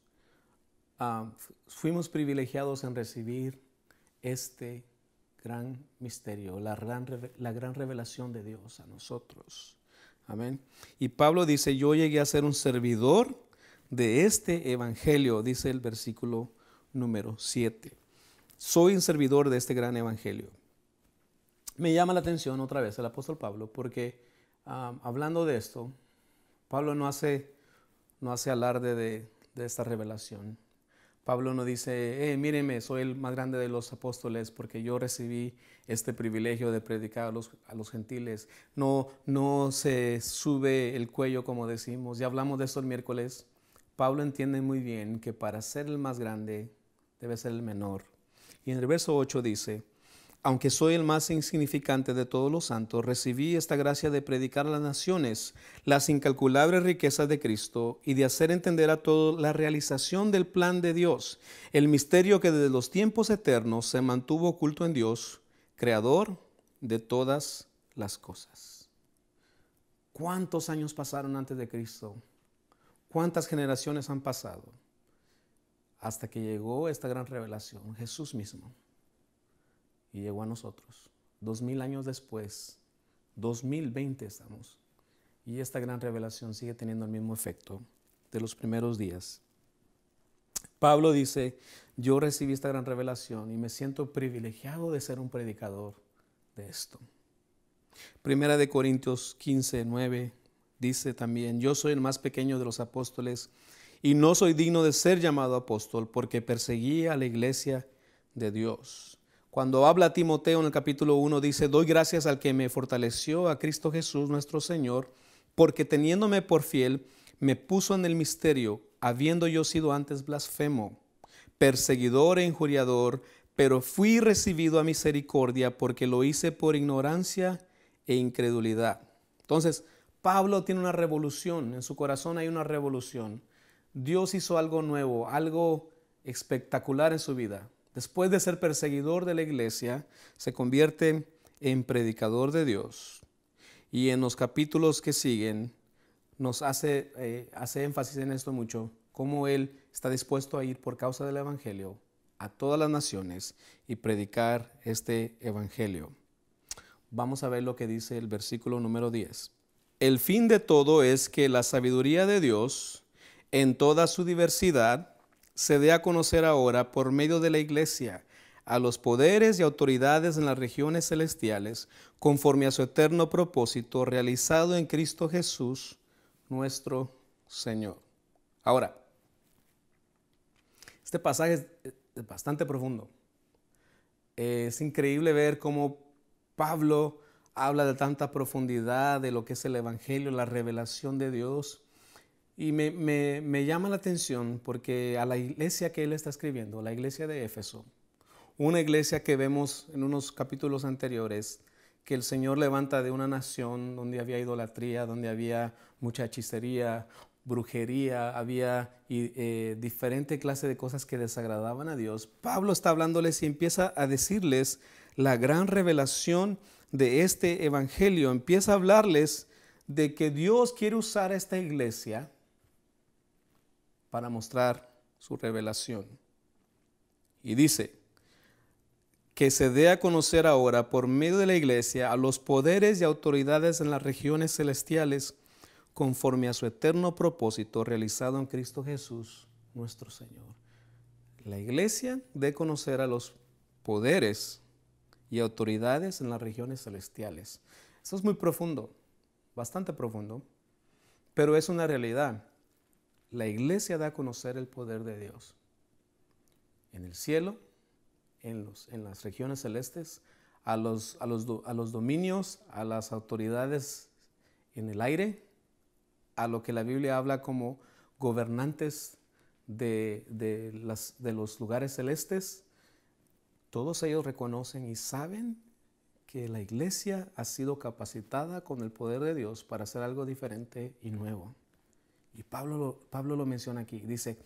[SPEAKER 1] fuimos privilegiados en recibir este gran misterio, la gran revelación de Dios a nosotros. Amén. Y Pablo dice, yo llegué a ser un servidor de este evangelio, dice el versículo número 7. Soy un servidor de este gran evangelio. Me llama la atención otra vez el apóstol Pablo porque hablando de esto, Pablo no hace alarde de esta revelación. Pablo no dice, míreme, soy el más grande de los apóstoles porque yo recibí este privilegio de predicar a los gentiles. No se sube el cuello como decimos. Ya hablamos de esto el miércoles. Pablo entiende muy bien que para ser el más grande debe ser el menor. Y en el verso 8 dice, aunque soy el más insignificante de todos los santos, recibí esta gracia de predicar a las naciones las incalculables riquezas de Cristo y de hacer entender a todos la realización del plan de Dios, el misterio que desde los tiempos eternos se mantuvo oculto en Dios, creador de todas las cosas. ¿Cuántos años pasaron antes de Cristo? ¿Cuántas generaciones han pasado? Hasta que llegó esta gran revelación, Jesús mismo. Y llegó a nosotros. 2000 años después, 2020 estamos. Y esta gran revelación sigue teniendo el mismo efecto de los primeros días. Pablo dice, yo recibí esta gran revelación y me siento privilegiado de ser un predicador de esto. Primera de Corintios 15:9 dice también, yo soy el más pequeño de los apóstoles y no soy digno de ser llamado apóstol porque perseguí a la iglesia de Dios. Cuando habla a Timoteo en el capítulo 1 dice, doy gracias al que me fortaleció, a Cristo Jesús nuestro Señor, porque teniéndome por fiel, me puso en el misterio, habiendo yo sido antes blasfemo, perseguidor e injuriador, pero fui recibido a misericordia porque lo hice por ignorancia e incredulidad. Entonces, Pablo tiene una revolución, en su corazón hay una revolución. Dios hizo algo nuevo, algo espectacular en su vida. Después de ser perseguidor de la iglesia, se convierte en predicador de Dios. Y en los capítulos que siguen, nos hace énfasis en esto mucho, cómo él está dispuesto a ir por causa del evangelio a todas las naciones y predicar este evangelio. Vamos a ver lo que dice el versículo número 10. El fin de todo es que la sabiduría de Dios, en toda su diversidad, se dé a conocer ahora por medio de la iglesia a los poderes y autoridades en las regiones celestiales, conforme a su eterno propósito realizado en Cristo Jesús, nuestro Señor. Ahora, este pasaje es bastante profundo. Es increíble ver cómo Pablo habla de tanta profundidad de lo que es el evangelio, la revelación de Dios. Y me llama la atención porque a la iglesia que él está escribiendo, la iglesia de Éfeso, una iglesia que vemos en unos capítulos anteriores, que el Señor levanta de una nación donde había idolatría, donde había mucha hechicería, brujería, había diferente clase de cosas que desagradaban a Dios. Pablo está hablándoles y empieza a decirles la gran revelación de este evangelio. Empieza a hablarles de que Dios quiere usar a esta iglesia para mostrar su revelación. Y dice que se dé a conocer ahora por medio de la iglesia a los poderes y autoridades en las regiones celestiales conforme a su eterno propósito realizado en Cristo Jesús, nuestro Señor. La iglesia dé a conocer a los poderes y autoridades en las regiones celestiales. Esto es muy profundo, bastante profundo, pero es una realidad. La iglesia da a conocer el poder de Dios en el cielo, en las regiones celestes, a los dominios, a las autoridades en el aire, a lo que la Biblia habla como gobernantes de los lugares celestes. Todos ellos reconocen y saben que la iglesia ha sido capacitada con el poder de Dios para hacer algo diferente y nuevo. Y Pablo lo menciona aquí. Dice,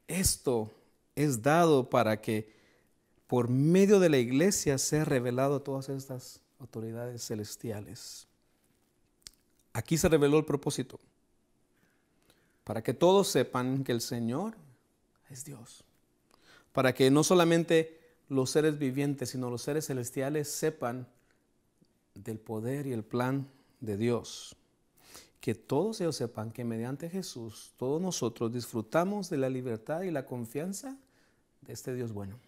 [SPEAKER 1] esto es dado para que por medio de la iglesia sea revelado todas estas autoridades celestiales. Aquí se reveló el propósito. Para que todos sepan que el Señor es Dios. Para que no solamente los seres vivientes, sino los seres celestiales sepan del poder y el plan de Dios. Que todos ellos sepan que mediante Jesús, todos nosotros disfrutamos de la libertad y la confianza de este Dios bueno,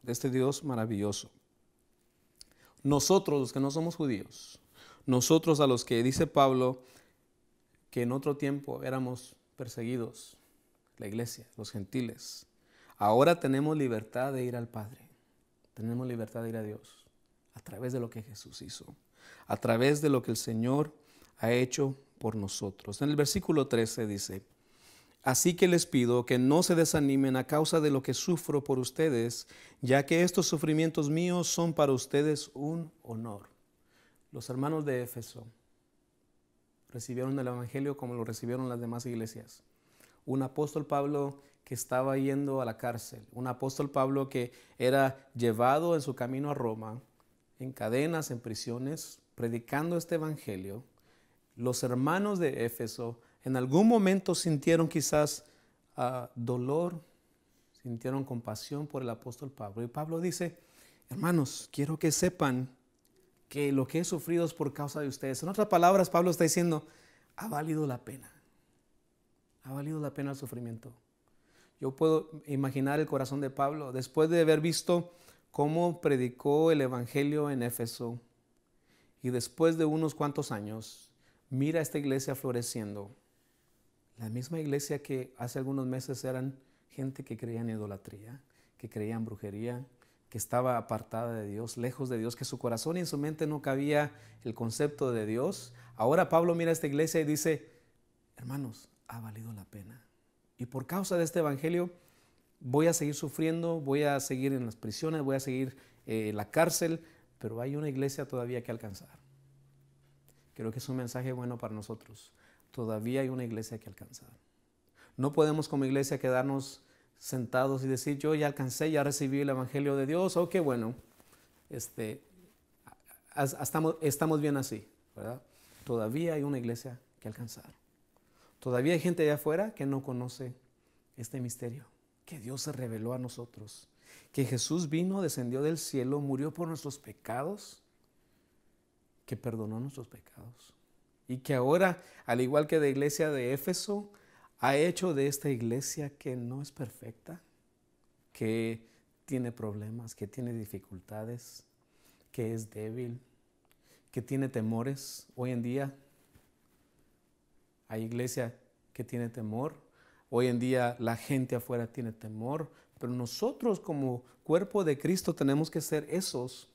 [SPEAKER 1] de este Dios maravilloso. Nosotros, los que no somos judíos, nosotros a los que dice Pablo que en otro tiempo éramos perseguidos, la iglesia, los gentiles, ahora tenemos libertad de ir al Padre, tenemos libertad de ir a Dios a través de lo que Jesús hizo, a través de lo que el Señor ha hecho por nosotros. En el versículo 13 dice: así que les pido que no se desanimen a causa de lo que sufro por ustedes, ya que estos sufrimientos míos son para ustedes un honor. Los hermanos de Éfeso recibieron el Evangelio como lo recibieron las demás iglesias. Un apóstol Pablo que estaba yendo a la cárcel, un apóstol Pablo que era llevado en su camino a Roma, en cadenas, en prisiones, predicando este Evangelio. Los hermanos de Éfeso en algún momento sintieron quizás dolor, sintieron compasión por el apóstol Pablo. Y Pablo dice: hermanos, quiero que sepan que lo que he sufrido es por causa de ustedes. En otras palabras, Pablo está diciendo: ha valido la pena. Ha valido la pena el sufrimiento. Yo puedo imaginar el corazón de Pablo después de haber visto cómo predicó el Evangelio en Éfeso, y después de unos cuantos años mira esta iglesia floreciendo. La misma iglesia que hace algunos meses eran gente que creía en idolatría, que creía en brujería, que estaba apartada de Dios, lejos de Dios, que su corazón y en su mente no cabía el concepto de Dios. Ahora Pablo mira a esta iglesia y dice: hermanos, ha valido la pena. Y por causa de este evangelio voy a seguir sufriendo, voy a seguir en las prisiones, voy a seguir en la cárcel, pero hay una iglesia todavía que alcanzar. Creo que es un mensaje bueno para nosotros. Todavía hay una iglesia que alcanzar. No podemos como iglesia quedarnos sentados y decir: yo ya alcancé, ya recibí el Evangelio de Dios, qué bueno, estamos bien así, ¿verdad? Todavía hay una iglesia que alcanzar. Todavía hay gente allá afuera que no conoce este misterio, que Dios se reveló a nosotros, que Jesús vino, descendió del cielo, murió por nuestros pecados, que perdonó nuestros pecados. Y que ahora, al igual que la iglesia de Éfeso, ha hecho de esta iglesia que no es perfecta, que tiene problemas, que tiene dificultades, que es débil, que tiene temores. Hoy en día hay iglesia que tiene temor. Hoy en día la gente afuera tiene temor. Pero nosotros como cuerpo de Cristo tenemos que ser esos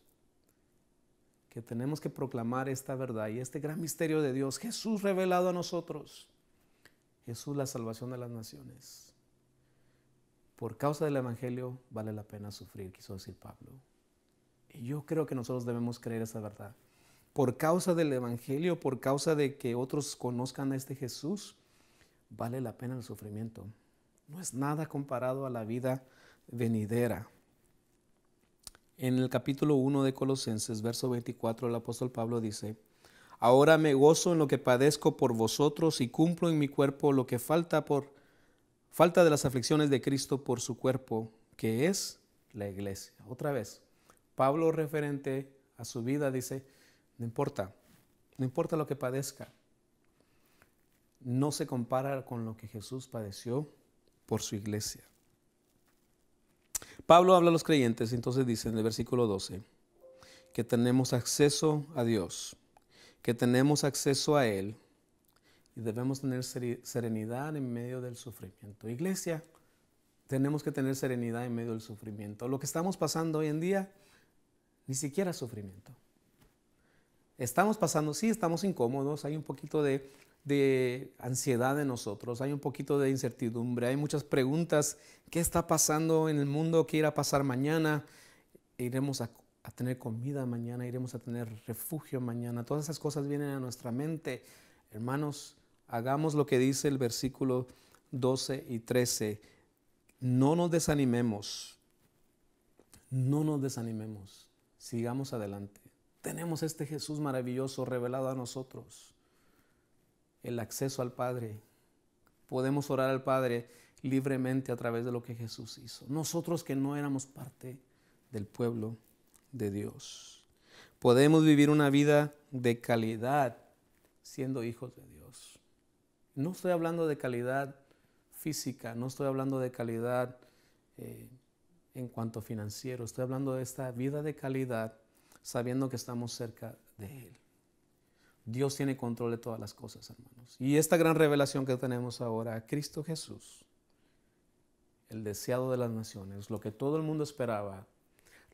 [SPEAKER 1] que tenemos que proclamar esta verdad y este gran misterio de Dios, Jesús revelado a nosotros, Jesús la salvación de las naciones. Por causa del Evangelio vale la pena sufrir, quiso decir Pablo. Y yo creo que nosotros debemos creer esa verdad. Por causa del Evangelio, por causa de que otros conozcan a este Jesús, vale la pena el sufrimiento. No es nada comparado a la vida venidera. En el capítulo 1 de Colosenses, verso 24, el apóstol Pablo dice: ahora me gozo en lo que padezco por vosotros y cumplo en mi cuerpo lo que falta de las aflicciones de Cristo por su cuerpo, que es la iglesia. Otra vez, Pablo, referente a su vida, dice: no importa lo que padezca, no se compara con lo que Jesús padeció por su iglesia. Pablo habla a los creyentes, entonces dice en el versículo 12, que tenemos acceso a Dios, que tenemos acceso a Él y debemos tener serenidad en medio del sufrimiento. Iglesia, tenemos que tener serenidad en medio del sufrimiento. Lo que estamos pasando hoy en día, ni siquiera es sufrimiento. Estamos pasando, sí, estamos incómodos, hay un poquito de ansiedad en nosotros, hay un poquito de incertidumbre, hay muchas preguntas: ¿qué está pasando en el mundo? ¿Qué irá a pasar mañana? ¿Iremos a tener comida mañana? ¿Iremos a tener refugio mañana? Todas esas cosas vienen a nuestra mente. Hermanos, hagamos lo que dice el versículo 12 y 13. No nos desanimemos, sigamos adelante. Tenemos este Jesús maravilloso revelado a nosotros. El acceso al Padre. Podemos orar al Padre libremente a través de lo que Jesús hizo. Nosotros que no éramos parte del pueblo de Dios. Podemos vivir una vida de calidad siendo hijos de Dios. No estoy hablando de calidad física, no estoy hablando de calidad en cuanto financiero. Estoy hablando de esta vida de calidad sabiendo que estamos cerca de Él. Dios tiene control de todas las cosas, hermanos. Y esta gran revelación que tenemos ahora, Cristo Jesús, el deseado de las naciones, lo que todo el mundo esperaba,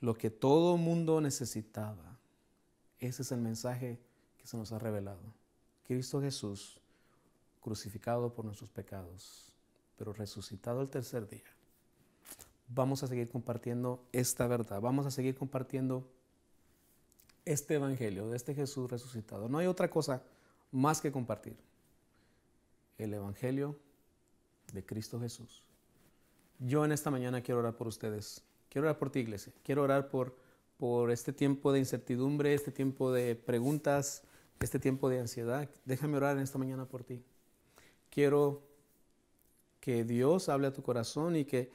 [SPEAKER 1] lo que todo el mundo necesitaba, ese es el mensaje que se nos ha revelado. Cristo Jesús, crucificado por nuestros pecados, pero resucitado el tercer día. Vamos a seguir compartiendo esta verdad, vamos a seguir compartiendo este evangelio de este Jesús resucitado. No hay otra cosa más que compartir. El evangelio de Cristo Jesús. Yo en esta mañana quiero orar por ustedes. Quiero orar por ti, iglesia. Quiero orar por este tiempo de incertidumbre, este tiempo de preguntas, este tiempo de ansiedad. Déjame orar en esta mañana por ti. Quiero que Dios hable a tu corazón y que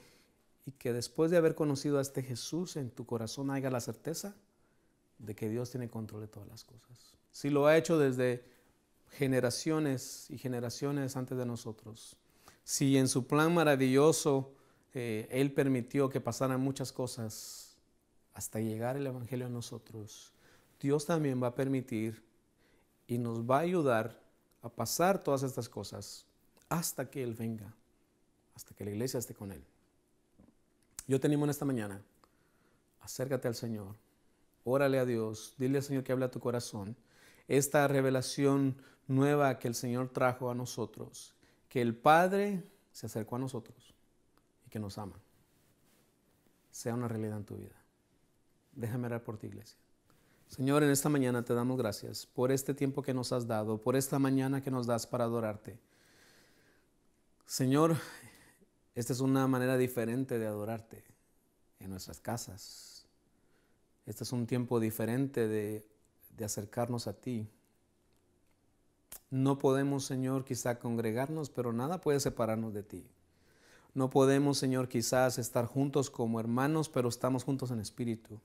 [SPEAKER 1] después de haber conocido a este Jesús en tu corazón haya la certeza de que Dios tiene control de todas las cosas. Si lo ha hecho desde generaciones y generaciones antes de nosotros, si en su plan maravilloso Él permitió que pasaran muchas cosas hasta llegar el evangelio a nosotros, Dios también va a permitir y nos va a ayudar a pasar todas estas cosas hasta que Él venga, hasta que la iglesia esté con Él. Yo te animo en esta mañana, acércate al Señor, órale a Dios, dile al Señor que hable a tu corazón. Esta revelación nueva que el Señor trajo a nosotros, que el Padre se acercó a nosotros y que nos ama, sea una realidad en tu vida. Déjame orar por ti, iglesia. Señor, en esta mañana te damos gracias por este tiempo que nos has dado, por esta mañana que nos das para adorarte. Señor, esta es una manera diferente de adorarte en nuestras casas. Este es un tiempo diferente de acercarnos a ti. No podemos, Señor, quizá congregarnos, pero nada puede separarnos de ti. No podemos, Señor, quizás estar juntos como hermanos, pero estamos juntos en espíritu.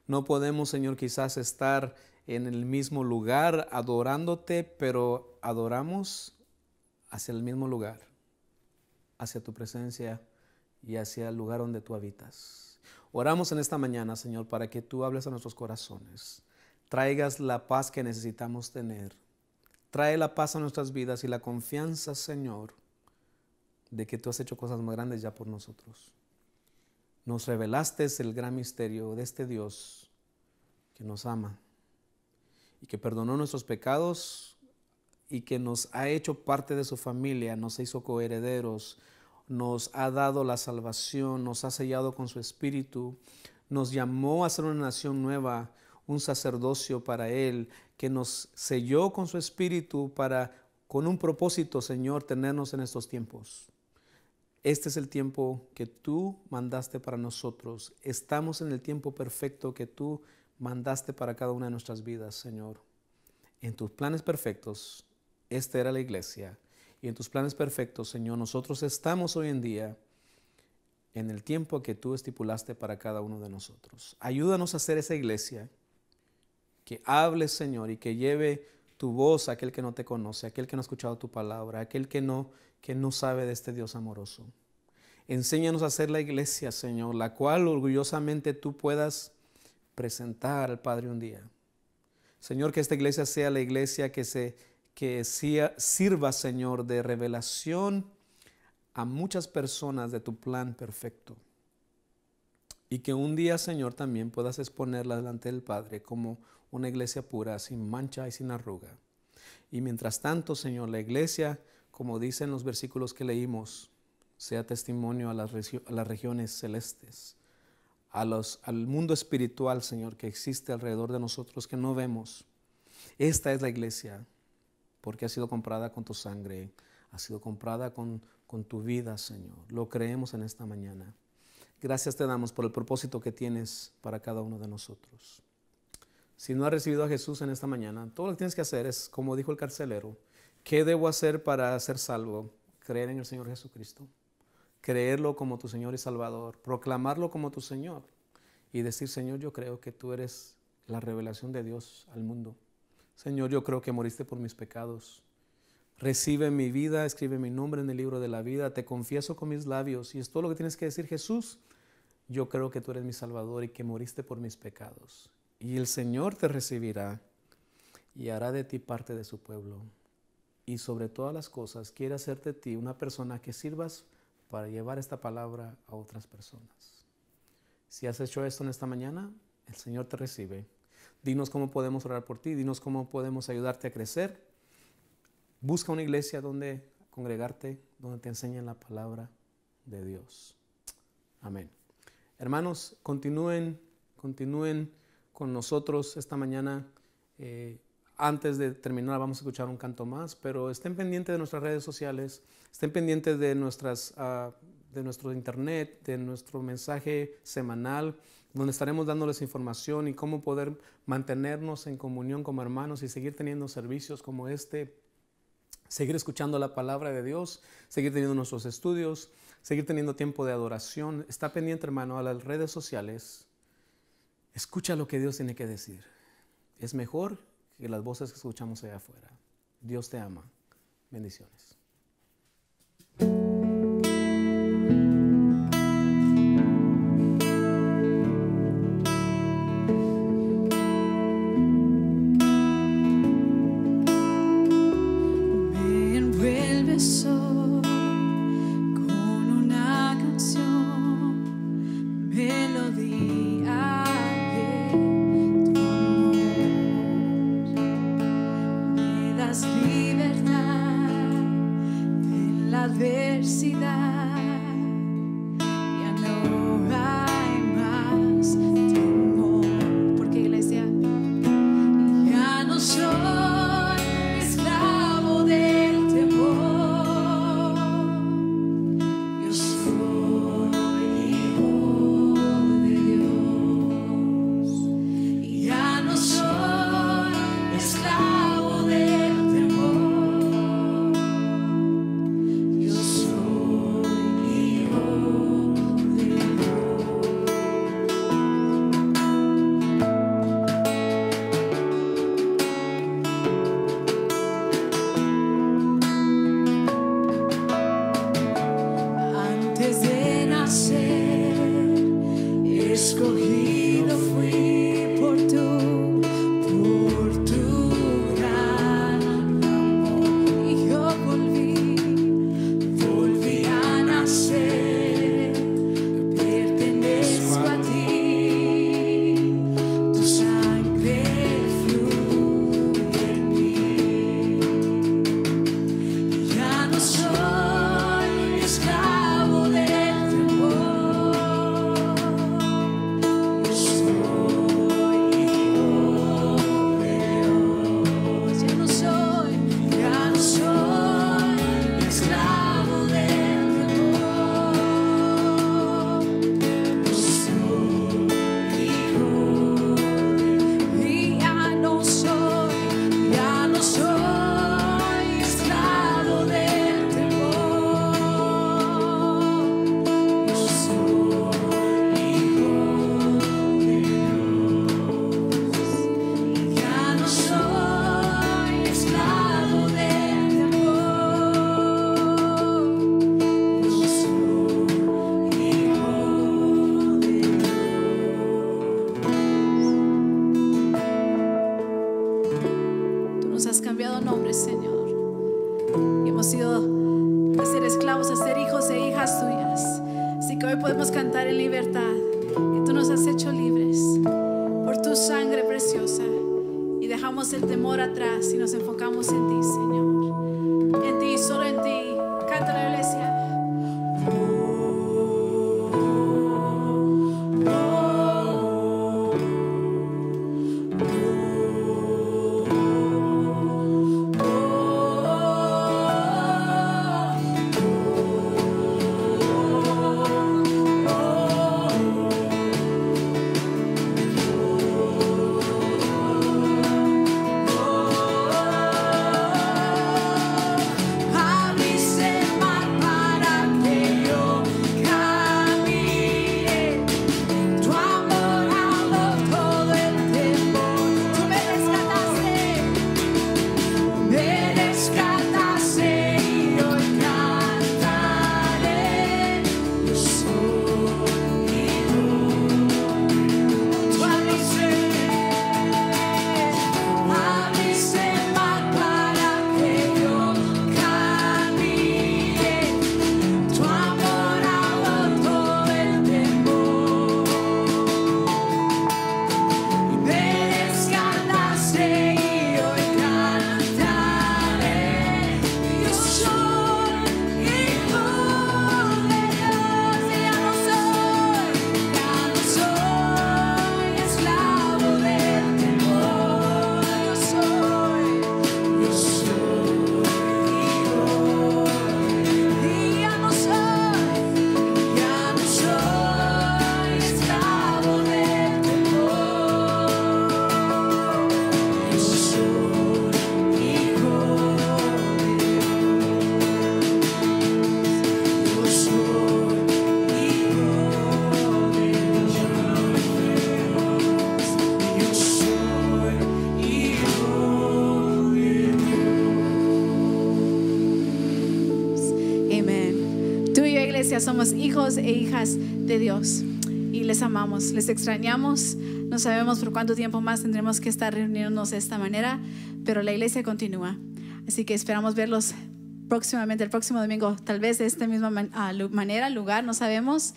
[SPEAKER 1] No podemos, Señor, quizás estar en el mismo lugar adorándote, pero adoramos hacia el mismo lugar, hacia tu presencia y hacia el lugar donde tú habitas. Oramos en esta mañana, Señor, para que tú hables a nuestros corazones, traigas la paz que necesitamos tener. Trae la paz a nuestras vidas y la confianza, Señor, de que tú has hecho cosas más grandes ya por nosotros. Nos revelaste el gran misterio de este Dios que nos ama y que perdonó nuestros pecados y que nos ha hecho parte de su familia, nos hizo coherederos, nos ha dado la salvación, nos ha sellado con su espíritu, nos llamó a ser una nación nueva, un sacerdocio para Él, que nos selló con su espíritu con un propósito, Señor, tenernos en estos tiempos. Este es el tiempo que tú mandaste para nosotros. Estamos en el tiempo perfecto que tú mandaste para cada una de nuestras vidas, Señor. En tus planes perfectos, esta era la iglesia. Y en tus planes perfectos, Señor, nosotros estamos hoy en día en el tiempo que tú estipulaste para cada uno de nosotros. Ayúdanos a hacer esa iglesia que hable, Señor, y que lleve tu voz a aquel que no te conoce, a aquel que no ha escuchado tu palabra, a aquel que no sabe de este Dios amoroso. Enséñanos a hacer la iglesia, Señor, la cual orgullosamente tú puedas presentar al Padre un día. Señor, que esta iglesia sea la iglesia que sirva, Señor, de revelación a muchas personas de tu plan perfecto. Y que un día, Señor, también puedas exponerla delante del Padre como una iglesia pura, sin mancha y sin arruga. Y mientras tanto, Señor, la iglesia, como dicen los versículos que leímos, sea testimonio a las regiones celestes, al mundo espiritual, Señor, que existe alrededor de nosotros, que no vemos. Esta es la iglesia, porque ha sido comprada con tu sangre, ha sido comprada con tu vida, Señor. Lo creemos en esta mañana. Gracias te damos por el propósito que tienes para cada uno de nosotros. Si no has recibido a Jesús en esta mañana, todo lo que tienes que hacer es, como dijo el carcelero, ¿qué debo hacer para ser salvo? Creer en el Señor Jesucristo, creerlo como tu Señor y Salvador, proclamarlo como tu Señor y decir, Señor, yo creo que tú eres la revelación de Dios al mundo. Señor, yo creo que moriste por mis pecados. Recibe mi vida, escribe mi nombre en el libro de la vida, te confieso con mis labios y es todo lo que tienes que decir, Jesús. Yo creo que tú eres mi Salvador y que moriste por mis pecados y el Señor te recibirá y hará de ti parte de su pueblo. Y sobre todas las cosas quiere hacer de ti una persona que sirvas para llevar esta palabra a otras personas. Si has hecho esto en esta mañana, el Señor te recibe. Dinos cómo podemos orar por ti, dinos cómo podemos ayudarte a crecer. Busca una iglesia donde congregarte, donde te enseñen la palabra de Dios. Amén. Hermanos, continúen con nosotros esta mañana. Antes de terminar vamos a escuchar un canto más, pero estén pendientes de nuestras redes sociales, estén pendientes de nuestro internet, de nuestro mensaje semanal, donde estaremos dándoles información y cómo poder mantenernos en comunión como hermanos y seguir teniendo servicios como este, seguir escuchando la palabra de Dios, seguir teniendo nuestros estudios, seguir teniendo tiempo de adoración. Está pendiente, hermano, a las redes sociales. Escucha lo que Dios tiene que decir. Es mejor que las voces que escuchamos allá afuera. Dios te ama. Bendiciones.
[SPEAKER 2] Me envuelves hoy con una canción, melodía de tu amor. Me das libertad en la adversidad. Ya no hay más temor. Porque, iglesia, ya no soy esclavo del temor. Yo soy hijo de Dios. Y ya no soy esclavo del temor. Yo soy hijo de Dios. Antes de nacer, escogido fui por tu gran amor. Y yo volví a nacer, pertenezco a ti, tu sangre fluye en mí. Ya no soy esclavo del temor. Yo soy hijo de Dios. Ya no soy esclavo del temor. Yo soy hijo de Dios. Y ya no soy esclavo del temor. Yo soy hijo de Dios. Ya no soy esclavo del temor. Yo soy hijo de Dios. Tú nos has cambiado nombre, Señor. Y hemos ido de ser esclavos a ser hijos e hijas tuyas. Así que hoy podemos cantar en libertad. Y tú nos has hecho libres por tu sangre preciosa. Y dejamos el temor atrás y nos enfocamos en ti, Señor. En ti, solo en ti. Canta la iglesia. iglesia somos hijos e hijas de Dios y les amamos, les extrañamos. No sabemos por cuánto tiempo más tendremos que estar reuniéndonos de esta manera, pero la iglesia continúa. Así que esperamos verlos próximamente, el próximo domingo, tal vez de esta misma manera, lugar, no sabemos,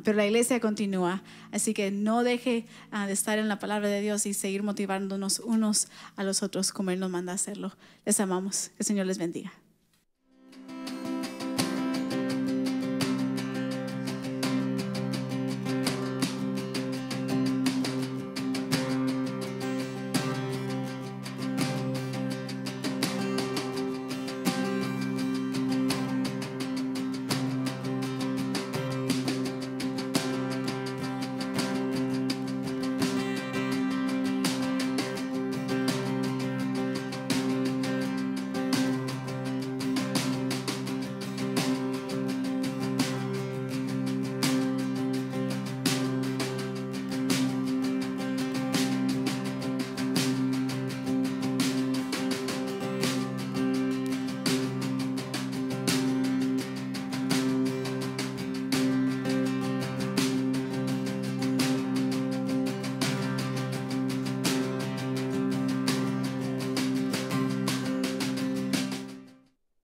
[SPEAKER 2] pero la iglesia continúa. Así que no deje de estar en la palabra de Dios y seguir motivándonos unos a los otros como Él nos manda a hacerlo. Les amamos. Que el Señor les bendiga.